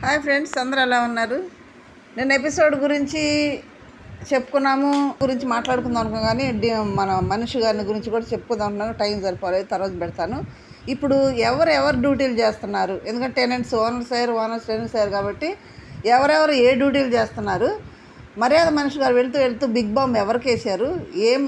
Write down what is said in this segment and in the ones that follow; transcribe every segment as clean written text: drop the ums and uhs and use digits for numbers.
Hi friends, అందరూ ఎలా ఉన్నారు? నేను ఎపిసోడ్ గురించి మాట్లాడుకుందాం అనుకో, కానీ మన మనిషి గారిని గురించి కూడా చెప్పుకుందాం అనుకున్నాను. టైం సరిపోలేదు, తర్వాత పెడతాను. ఇప్పుడు ఎవరు డ్యూటీలు చేస్తున్నారు, ఎందుకంటే టెనెంట్స్ ఓనర్స్ అయ్యారు కాబట్టి ఎవరెవరు ఏ డ్యూటీలు చేస్తున్నారు, మర్యాద మనిషి గారు వెళ్తూ బిగ్ బాంబ్ ఎవరికి వేసారు, ఏం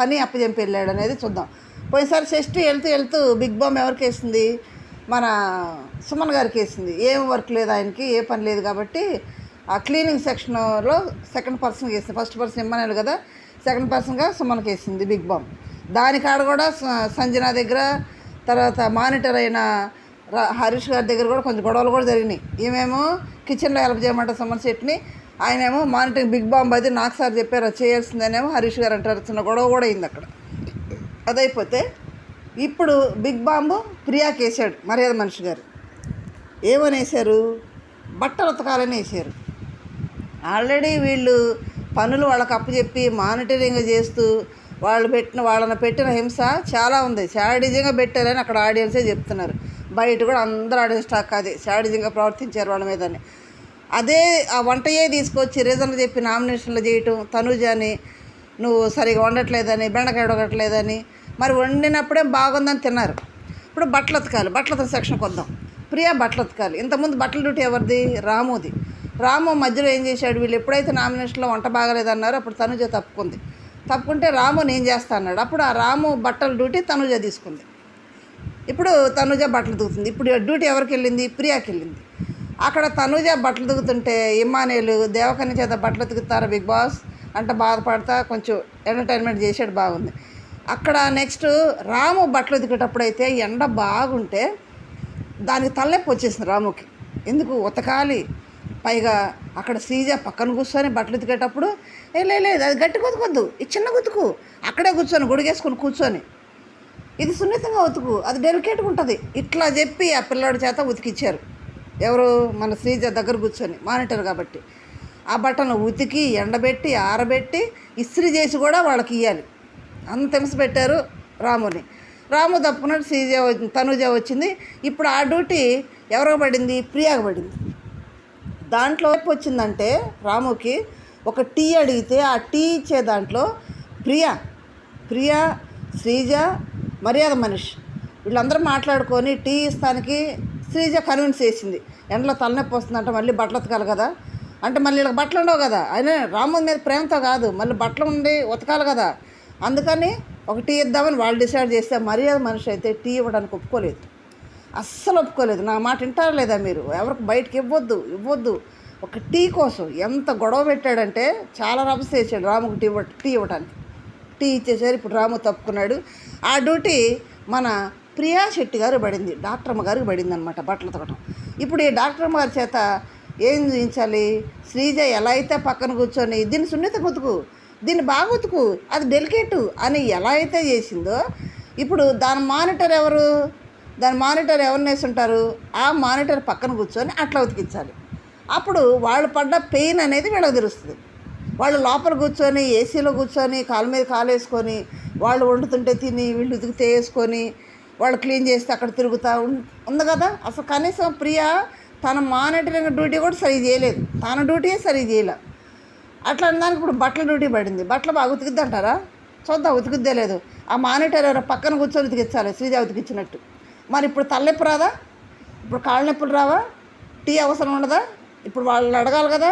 పని అప్పచెంపి వెళ్ళాడు అనేది చూద్దాం. పోయినసారి షష్ఠి వెళ్తూ బిగ్ బాంబ్ ఎవరికి వేసింది, మన సుమన్ గారికి వేసింది. ఏం వర్క్ లేదు ఆయనకి, ఏ పని లేదు కాబట్టి ఆ క్లీనింగ్ సెక్షన్లో సెకండ్ పర్సన్కి వేసింది. ఫస్ట్ పర్సన్ ఇమ్మన్నాడు కదా, సెకండ్ పర్సన్గా సుమన్కి వేసింది బిగ్ బాంబ్. దానికాడ కూడా సంజన దగ్గర, తర్వాత మానిటర్ అయిన హరీష్ గారి దగ్గర కూడా కొంచెం గొడవలు కూడా జరిగినాయి. ఏమేమో కిచెన్లో హెల్ప్ చేయమంటారు సుమన్ శెట్టిని, ఆయనేమో మానిటరింగ్ బిగ్ బాంబ్ అది నాకు సార్ చెప్పారు చేయాల్సిందనేమో హరీష్ గారు అంటారు. చిన్న గొడవ కూడా అయింది అక్కడ. అదైపోతే ఇప్పుడు బిగ్ బాంబు ప్రియాకి వేసాడు మర్యాద మనిషి గారు. ఏమని వేశారు, బట్టలు ఉతకాలని వేసారు. ఆల్రెడీ వీళ్ళు పనులు వాళ్ళకి అప్పచెప్పి మానిటరింగ్ చేస్తూ వాళ్ళని పెట్టిన హింస చాలా ఉంది. శాడిజంగా పెట్టారని అక్కడ ఆడియన్సే చెప్తున్నారు. బయట కూడా అందరూ ఆడియన్స్ స్టాక్ అదే శాడిజంగా ప్రవర్తించారు వాళ్ళ మీదని. అదే ఆ వంటయే తీసుకొచ్చి రీజన్లు చెప్పి నామినేషన్లు చేయటం, తనుజాని నువ్వు సరిగా వండట్లేదని, బెండకాయ ఉడకట్లేదని, మరి వండినప్పుడే బాగుందని తిన్నారు. ఇప్పుడు బట్టలు ఉతక సెక్షన్కి వద్దాం. ప్రియా బట్టలు ఉతకాలి. ఇంతకుముందు బట్టల డ్యూటీ ఎవరిది, రాముది. రాము మధ్యలో ఏం చేశాడు, వీళ్ళు ఎప్పుడైతే నామినేషన్లో వంట బాగలేదన్నారో అప్పుడు తనుజ తప్పుకుంటే రాము నేను చేస్తా అన్నాడు. అప్పుడు ఆ రాము బట్టల డ్యూటీ తనుజ తీసుకుంది. ఇప్పుడు తనుజ బట్టలు దిగుతుంది. ఇప్పుడు డ్యూటీ ఎవరికి వెళ్ళింది, ప్రియాకి వెళ్ళింది. అక్కడ తనుజ బట్టలు దిగుతుంటే ఇమ్మానేలు దేవకన్య చేత బట్టలు దిగుతారా బిగ్ బాస్ అంటే బాధపడతా కొంచెం ఎంటర్టైన్మెంట్ చేసాడు, బాగుంది. అక్కడ నెక్స్ట్ రాము బట్టలు దిగేటప్పుడు అయితే ఎండ బాగుంటే దానికి తలనొప్పి వచ్చేసింది రాముకి. ఎందుకు ఉతకాలి, పైగా అక్కడ శ్రీజ పక్కన కూర్చొని బట్టలు ఉతికేటప్పుడు లేదు అది గట్టి ఉతకొద్దు, ఇది చిన్న ఉతుకు, అక్కడే కూర్చొని గొడిగేసుకొని కూర్చొని, ఇది సున్నితంగా ఉతుకు, అది డెలికేట్గా ఉంటుంది ఇట్లా చెప్పి ఆ పిల్లాడి చేత ఉతికిచ్చారు. ఎవరు, మన శ్రీజ దగ్గర కూర్చొని మానిటర్ కాబట్టి. ఆ బట్టను ఉతికి ఎండబెట్టి ఆరబెట్టి ఇస్త్రీ చేసి కూడా వాళ్ళకి ఇవ్వాలి. అంత హింస పెట్టారు రాముని. రాము తప్పుకున్నట్టు తనుజ వచ్చింది. ఇప్పుడు ఆ డ్యూటీ ఎవరికి పడింది, ప్రియాకి పడింది. దాంట్లో వచ్చిందంటే రాముకి ఒక టీ అడిగితే ఆ టీ ఇచ్చే దాంట్లో ప్రియా శ్రీజ మర్యాద మనిషి వీళ్ళందరూ మాట్లాడుకొని టీ ఇస్తానికి శ్రీజ కన్విన్స్ చేసింది. ఎండలో తలనొప్పి వస్తుందంట, మళ్ళీ బట్టలు ఉతకాలి కదా అంటే మళ్ళీ వీళ్ళకి బట్టలు ఉండవు కదా, అయినా రాము మీద ప్రేమతో కాదు, మళ్ళీ బట్టలు ఉండి ఉతకాలి కదా, అందుకని ఒక టీ ఇద్దామని వాళ్ళు డిసైడ్ చేస్తే మర్యాద మనిషి అయితే టీ ఇవ్వడానికి ఒప్పుకోలేదు, అస్సలు ఒప్పుకోలేదు. నా మాట వింటారా లేదా మీరు, ఎవరికి బయటకు ఇవ్వద్దు ఒక టీ కోసం ఎంత గొడవ పెట్టాడంటే చాలా రభస చేశాడు రాముకు టీ ఇవ్వడానికి. టీ ఇచ్చేసారు. ఇప్పుడు రాము తప్పుకున్నాడు. ఆ డ్యూటీ మన ప్రియా శెట్టి గారు పడింది, డాక్టర్ అమ్మ గారికి పడింది అనమాట బట్టలు ఉతకడం. ఇప్పుడు ఈ డాక్టర్ అమ్మ గారి చేత ఏం చూపించాలి, శ్రీజ ఎలా అయితే పక్కన కూర్చొని దీన్ని సున్నితంగా ఉతుకు, దీన్ని బాగా ఉతుకు, అది డెలికేటు అని ఎలా అయితే చేసిందో, ఇప్పుడు దాని మానిటర్ ఎవరిని వేసి ఉంటారు, ఆ మానిటర్ పక్కన కూర్చొని అట్లా ఉతికించాలి. అప్పుడు వాళ్ళు పడ్డ పెయిన్ అనేది వీళ్ళకి తెలుస్తుంది. వాళ్ళు లోపల కూర్చొని ఏసీలో కూర్చొని కాలు మీద కాలు వేసుకొని వాళ్ళు వండుతుంటే తిని వీళ్ళు ఉతికితే వేసుకొని వాళ్ళు క్లీన్ చేస్తే అక్కడ తిరుగుతూ ఉంది కదా. అసలు కనీసం ప్రియా తన మానిటరింగ్ డ్యూటీ కూడా సరిగ్గా చేయలేదు, తన డ్యూటీయే సరిగ్గా చేయలే. అట్లా దానికి ఇప్పుడు బట్టల డ్యూటీ పడింది. బట్టలు బాగా ఉతికిద్ది అంటారా, చూద్దాం ఉతికిద్దే లేదు. ఆ మానిటర్ ఎవరో పక్కన కూర్చొని ఉతికించాలి శ్రీజ ఉతికిచ్చినట్టు. మరి ఇప్పుడు తలనొప్పి రాదా, ఇప్పుడు కాళ్ళ నొప్పులు రావా, టీ అవసరం ఉండదా, ఇప్పుడు వాళ్ళని అడగాలి కదా,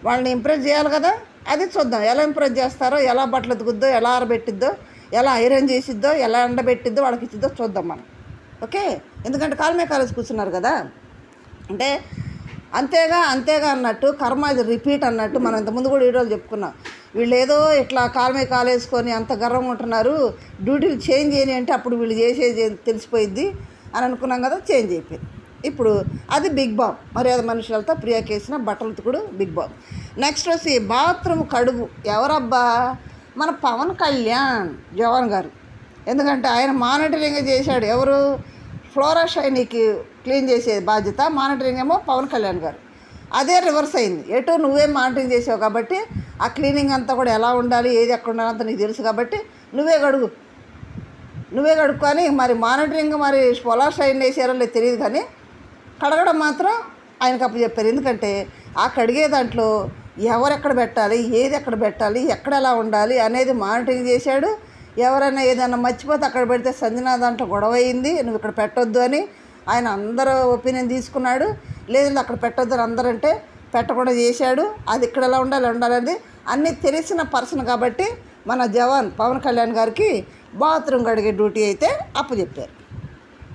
వాళ్ళని ఇంప్రెస్ చేయాలి కదా. అది చూద్దాం ఎలా ఇంప్రెస్ చేస్తారో, ఎలా బట్టలు ఉతుకుద్దో, ఎలా ఆరబెట్టిద్దో, ఎలా ఐరన్ చేసిద్దో, ఎలా ఎండబెట్టిద్దో వాళ్ళకి ఇచ్చిద్దో చూద్దాం మనం. ఓకే, ఎందుకంటే కాలమే కాలేసి కూర్చున్నారు కదా అంటే అంతేగా అన్నట్టు కర్మ ఇది రిపీట్ అన్నట్టు మనం ఇంతకుముందు కూడా వీడియోలు చెప్పుకున్నాం. వీళ్ళు ఏదో ఇట్లా కాలమే కాలేసుకొని అంత గర్వంగా ఉంటున్నారు, డ్యూటీలు చేంజ్ చేయని అంటే అప్పుడు వీళ్ళు చేసేది తెలిసిపోయిద్ది అని అనుకున్నాం కదా, చేంజ్ అయిపోయింది. ఇప్పుడు అది బిగ్ బాంబ్ మర్యాద మనుషులతో ప్రియా కేసిన బట్టలు ఉతుకుడు బిగ్ బాంబ్. నెక్స్ట్ వచ్చి బాత్రూమ్ కడుగు ఎవరబ్బా, మన పవన్ కళ్యాణ్ జవాన్ గారు. ఎందుకంటే ఆయన మానిటరింగ్ చేశాడు. ఎవరు, ఫ్లోరా షైనీకి క్లీన్ చేసే బాధ్యత, మానిటరింగ్ ఏమో పవన్ కళ్యాణ్ గారు. అదే రివర్స్ అయింది, ఎటు నువ్వేం మానిటరింగ్ చేసావు కాబట్టి ఆ క్లీనింగ్ అంతా కూడా ఎలా ఉండాలి, ఏది ఎక్కడ ఉండాలంతా నీకు తెలుసు కాబట్టి నువ్వే కడుక్కొని మరి మానిటరింగ్ మరి ఫ్లోరా షైన్ వేసారో లేదు తెలియదు, కానీ కడగడం మాత్రం ఆయనకు అప్పు చెప్పారు. ఎందుకంటే ఆ కడిగే దాంట్లో ఎవరెక్కడ పెట్టాలి, ఏది ఎక్కడ పెట్టాలి, ఎక్కడ ఎలా ఉండాలి అనేది మానిటరింగ్ చేశాడు. ఎవరైనా ఏదైనా మర్చిపోతే అక్కడ పెడితే సంజన దాంట్లో గొడవ అయింది, నువ్వు ఇక్కడ పెట్టొద్దు అని ఆయన అందరూ ఒపీనియన్ తీసుకున్నాడు. లేదంటే అక్కడ పెట్టొద్దు అని అందరంటే పెట్టకుండా చేశాడు. అది ఇక్కడ ఎలా ఉండాలి ఉండాలని అన్నీ తెలిసిన పర్సన్ కాబట్టి మన జవాన్ పవన్ కళ్యాణ్ గారికి బాత్రూమ్ కడిగే డ్యూటీ అయితే అప్పు చెప్పారు.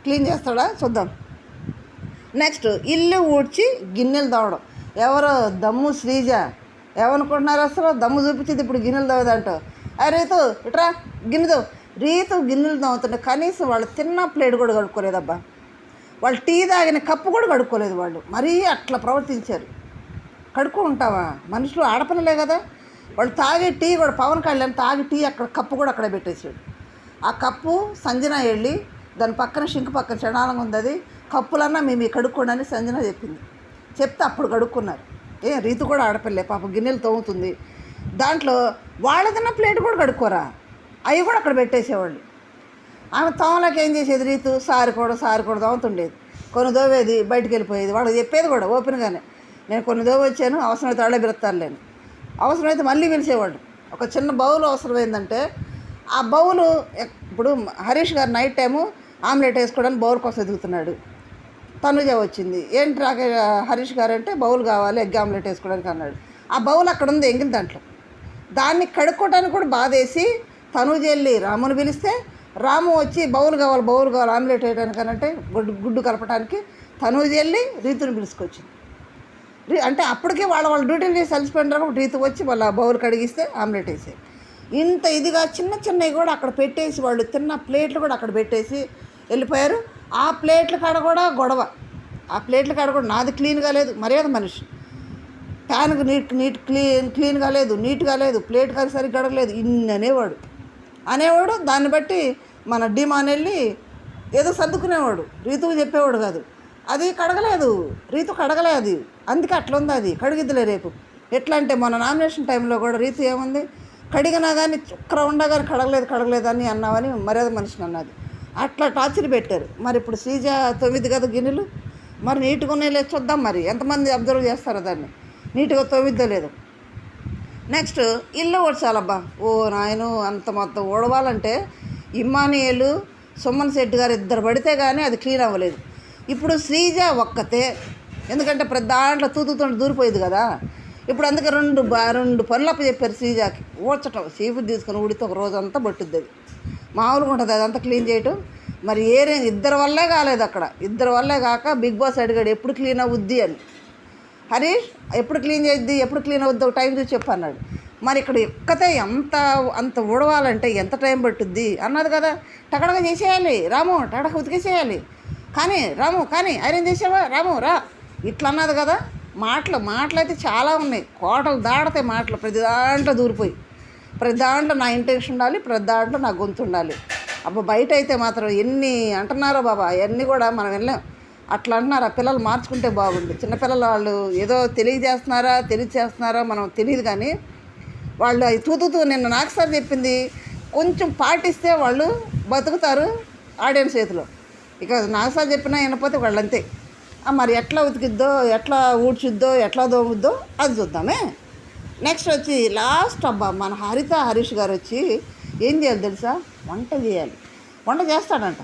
క్లీన్ చేస్తాడా చూద్దాం. నెక్స్ట్ ఇల్లు ఊడ్చి గిన్నెలు తవ్వడం. ఎవరో దమ్ము శ్రీజ. ఏమనుకుంటున్నారు అసలు? దమ్ము చూపించింది ఇప్పుడు గిన్నెలు తవ్వదంట. రీతు ఇట్రా గిన్నెతో. రీతు గిన్నెలు తవ్వుతుంటే కనీసం వాళ్ళు తిన్న ప్లేట్ కూడా కడుక్కోలేదబ్బా. వాళ్ళు టీ తాగిన కప్పు కూడా కడుక్కోలేదు. వాళ్ళు మరీ అట్లా ప్రవర్తించారు. కడుక్కో ఉంటావా? మనుషులు ఆడపిల్లలే కదా. వాళ్ళు తాగే టీ కూడా పవన్ కళ్యాణ్ తాగి టీ అక్కడ కప్పు కూడా అక్కడే పెట్టేసాడు. ఆ కప్పు సంజన వెళ్ళి దాని పక్కన షింక్ పక్కన చడాలంగా ఉంది, అది కప్పులన్నా మేము కడుక్కోండి అని సంజన చెప్పింది. చెప్తే అప్పుడు కడుక్కున్నారు. రీతు కూడా ఆడపిల్లే పాపం, గిన్నెలు తవ్వుతుంది. దాంట్లో వాళ్ళదన్న ప్లేట్ కూడా కడుక్కోరా, అవి కూడా అక్కడ పెట్టేసేవాళ్ళు. ఆమె తోమలోకి ఏం చేసేది రీతు? సారి కూడా తోముతుండేది. కొన్ని దోవేది, బయటికి వెళ్ళిపోయేది. వాళ్ళకి చెప్పేది కూడా ఓపెన్గానే, నేను కొన్ని దోవ వచ్చాను, అవసరమైతే వాళ్ళే పిలుస్తారులేని. అవసరమైతే మళ్ళీ పిలిచేవాడు. ఒక చిన్న బౌల్ అవసరమైందంటే ఆ బౌలు ఇప్పుడు హరీష్ గారు నైట్ టైము ఆమ్లెట్ వేసుకోవడానికి బౌల్ కోసం ఎదుగుతున్నాడు. తనుజ వచ్చింది, ఏంటి హరీష్ గారు అంటే బౌల్ కావాలి ఎగ్ ఆమ్లెట్ వేసుకోవడానికి అన్నాడు. ఆ బౌల్ అక్కడ ఉంది ఎంగిల్ దాంట్లో. దాన్ని కడుక్కోవడానికి కూడా బాధేసి తనుజ వెళ్ళి రాముని పిలిస్తే రాము వచ్చి బౌల్ కావాలి ఆమ్లెట్ వేయడానికి అంటే గుడ్డు కలపడానికి తనుజ వెళ్ళి రీతుని పిలుచుకొచ్చింది. అంటే అప్పటికే వాళ్ళ డ్యూటీలు చేసి అలసిపోయినారు. రీతు వచ్చి వాళ్ళ బౌల్ కడిగిస్తే ఆమ్లెట్ వేసేది. ఇంత ఇదిగా చిన్నవి కూడా అక్కడ పెట్టేసి వాళ్ళు తిన్న ప్లేట్లు కూడా అక్కడ పెట్టేసి వెళ్ళిపోయారు. ఆ ప్లేట్ల కాడ కూడా గొడవ. ఆ ప్లేట్ల కాడ కూడా నాది క్లీన్ కాలేదు, మర్యాద మనిషి ప్యాన్కి క్లీన్ కాలేదు, నీట్గా లేదు, ప్లేట్ కానీ సరిగ్గా కడగలేదు, ఇన్ని అనేవాడు. దాన్ని బట్టి మన డిమాన్ వెళ్ళి ఏదో సర్దుకునేవాడు, రీతుకు చెప్పేవాడు కాదు. అది కడగలేదు, రీతు కడగలేదు, అందుకే అట్లా ఉంది. అది కడిగిద్దులే రేపు. ఎట్లా అంటే మన నామినేషన్ టైంలో కూడా రీతు ఏముంది, కడిగినా కానీ చుక్కర ఉండగానే కడగలేదు అని అన్నావని మర్యాద మనిషిని అన్నది. అట్లా టార్చర్ పెట్టారు. మరి ఇప్పుడు శ్రీజ 9 కదా గిన్నెలు, మరి నీట్గా ఉన్నాయి లేదు చూద్దాం. మరి ఎంతమంది అబ్జర్వ్ చేస్తారో దాన్ని, నీట్గా 9 లేదు. నెక్స్ట్ ఇల్లు ఊడ్చాలబ్బా. ఓ నాయను, అంత మొత్తం ఊడవాలంటే ఇమ్మానియేలు సుమన్ శెట్టి గారు ఇద్దరు పడితే కానీ అది క్లీన్ అవ్వలేదు. ఇప్పుడు శ్రీజ ఒక్కతే, ఎందుకంటే ప్రతి దాంట్లో తూతుతో దూరిపోయేది కదా. ఇప్పుడు అందుకే రెండు పనులు అప్ప చెప్పారు శ్రీజాకి. ఊడ్చటం, చీపురు తీసుకొని ఊడితే ఒక రోజంతా పట్టుద్ది. అది మామూలుగా ఉంటుంది అదంతా క్లీన్ చేయటం. మరి ఇద్దరి వల్లే కాలేదు. అక్కడ ఇద్దరి వల్లే కాక బిగ్ బాస్ అడిగాడు ఎప్పుడు క్లీన్ అవుద్ది అని. హరీష్ ఎప్పుడు క్లీన్ చేద్ది, ఎప్పుడు క్లీన్ అవుద్ది, ఒక టైం చూసి చెప్పు అన్నాడు. మరి ఇక్కడ ఎక్కతే అంత ఊడవాలంటే ఎంత టైం పట్టుద్ది అన్నది కదా. టకడగా చేసేయాలి రాము, టకడగా ఉతికేసేయాలి. కానీ రాము ఐరన్ చేసావా రాము రా, ఇట్లా అన్నది కదా. మాటలు అయితే చాలా ఉన్నాయి, కోటలు దాడతాయి మాటలు. ప్రతి దాంట్లో దూరిపోయి, ప్రతి దాంట్లో నా ఇంటెన్షన్ ఉండాలి, ప్రతి దాంట్లో నా గొంతు ఉండాలి. అబ్బా బయట అయితే మాత్రం ఎన్ని అంటున్నారో బాబా, అవన్నీ కూడా మనం వెళ్ళాం. అట్లా అంటున్నారు. ఆ పిల్లలు మార్చుకుంటే బాగుంది. చిన్నపిల్లలు వాళ్ళు ఏదో తెలియచేస్తున్నారా మనం తెలియదు. కానీ వాళ్ళు అవి తూతూ నిన్న నాకు సార్ చెప్పింది, కొంచెం పాటిస్తే వాళ్ళు బతుకుతారు ఆడియన్స్ చేతిలో. ఇక నాకు సార్ చెప్పినా వినకపోతే వాళ్ళు అంతే. మరి ఎట్లా ఉతికిద్దో, ఎట్లా ఊడ్చుద్దో, ఎట్లా దోముద్దో అది చూద్దామే. నెక్స్ట్ వచ్చి లాస్ట్ అబ్బా మన హరీష్ గారు వచ్చి ఏం చేయాలి తెలుసా, వంట చేయాలి. వంట చేస్తాడంట,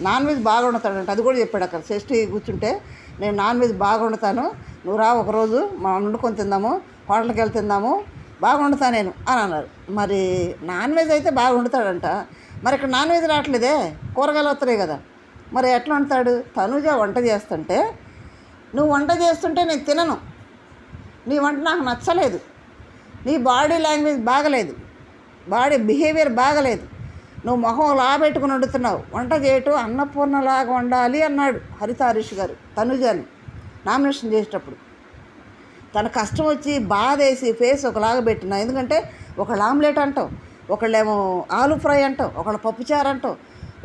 నాన్ వెజ్ బాగా వండుతాడంట. అది కూడా చెప్పాడు అక్కడ షష్ఠి కూర్చుంటే, నేను నాన్ వెజ్ బాగా వండుతాను, నువ్వు రా ఒకరోజు మనం వండుకొని తిందాము, హోటల్కి వెళ్ళి తిందాము, బాగా వండుతాను నేను అని అన్నారు. మరి నాన్ వెజ్ అయితే బాగా వండుతాడంట. మరి ఇక్కడ నాన్ వెజ్ రావట్లేదే, కూరగాయలు వస్తున్నాయి కదా. మరి ఎట్లా వండుతాడు? తనుజ వంట చేస్తుంటే, నువ్వు వంట చేస్తుంటే నేను తినను, నీ వంట నాకు నచ్చలేదు, నీ బాడీ లాంగ్వేజ్ బాగలేదు, బాడీ బిహేవియర్ బాగలేదు, నువ్వు మొహం పెట్టుకుని వండుతున్నావు, వంట చేయటం అన్నపూర్ణలాగా వండాలి అన్నాడు హరీష్ గారు తనుజాని నామినేషన్ చేసేటప్పుడు. తన కష్టం వచ్చి బాధేసి ఫేస్ ఒకలాగా పెట్టిన. ఎందుకంటే ఒకళ్ళు ఆమ్లెట్ అంటావు, ఒకళ్ళేమో ఆలు ఫ్రై అంటావు, ఒకళ్ళు పప్పుచారు అంటావు,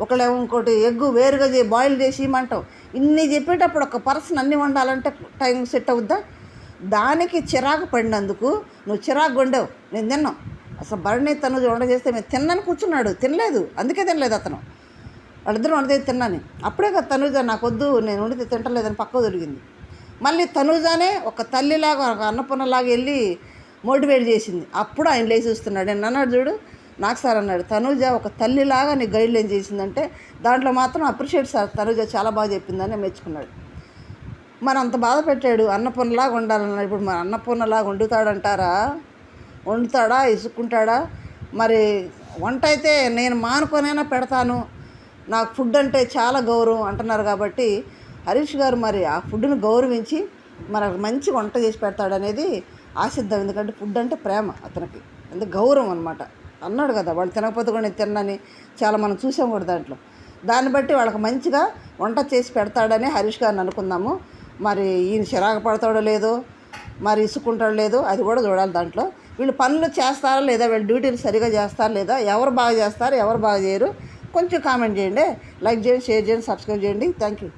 ఒకళ్ళేమో ఇంకోటి ఎగ్గు వేరుగా బాయిల్ చేసి ఇమ్మంటావు. ఇన్ని చెప్పేటప్పుడు ఒక పర్సన్ అన్నీ వండాలంటే టైం సెట్ అవుద్దా? దానికి చిరాకు పడినందుకు నువ్వు చిరాకు వండావు, నేను తిన్నాం. అసలు భరణి తనుజ వంట చేస్తే మేము తిన్నాను కూర్చున్నాడు, తినలేదు, అందుకే తినలేదు అతను. వాళ్ళిద్దరూ వండితే తిన్నాను. అప్పుడే కదా తనుజ నాకు వద్దు, నేను వండితే తింటలేదని పక్క దొరికింది. మళ్ళీ తనూజానే ఒక తల్లిలాగా ఒక అన్నపూర్ణలాగా వెళ్ళి మోటివేట్ చేసింది. అప్పుడు ఆయన లేచి చూస్తున్నాడు. నేను అన్నాడు చూడు, నాకు సార్ అన్నాడు, తనూజ ఒక తల్లిలాగా నీకు గైడ్ లైన్ చేసిందంటే దాంట్లో మాత్రం అప్రిషియేట్ సార్, తనూజ చాలా బాగా చెప్పిందని మెచ్చుకున్నాడు. మరి అంత బాధ పెట్టాడు. అన్నపూర్ణలాగా ఉండాలన్నాడు. ఇప్పుడు మన అన్నపూర్ణలాగా వండుతాడంటారా? వండుతాడా? ఇసుక్కుంటాడా? మరి వంట అయితే నేను మానుకొనైనా పెడతాను, నాకు ఫుడ్ అంటే చాలా గౌరవం అంటున్నారు. కాబట్టి హరీష్ గారు మరి ఆ ఫుడ్ని గౌరవించి మరి మంచి వంట చేసి పెడతాడనేది ఆశిద్దాం. ఎందుకంటే ఫుడ్ అంటే ప్రేమ అతనికి, అంటే గౌరవం అనమాట. అన్నాడు కదా, వాళ్ళు తినకపోతే కూడా నేను తిన్నాని చాలా మనం చూసాం కూడా దాంట్లో. దాన్ని బట్టి వాళ్ళకి మంచిగా వంట చేసి పెడతాడని హరీష్ గారిని అనుకుందాము. మరి ఈయన చిరాకు పడతాడో లేదో, మరి ఇసుకుంటాడో లేదో అది కూడా చూడాలి. దాంట్లో వీళ్ళు పనులు చేస్తారా లేదా, వీళ్ళు డ్యూటీలు సరిగా చేస్తారా లేదా, ఎవరు బాగా చేస్తారు ఎవరు బాగా చేయరు కొంచెం కామెంట్ చేయండి, లైక్ చేయండి, షేర్ చేయండి, సబ్స్క్రైబ్ చేయండి. Thank you.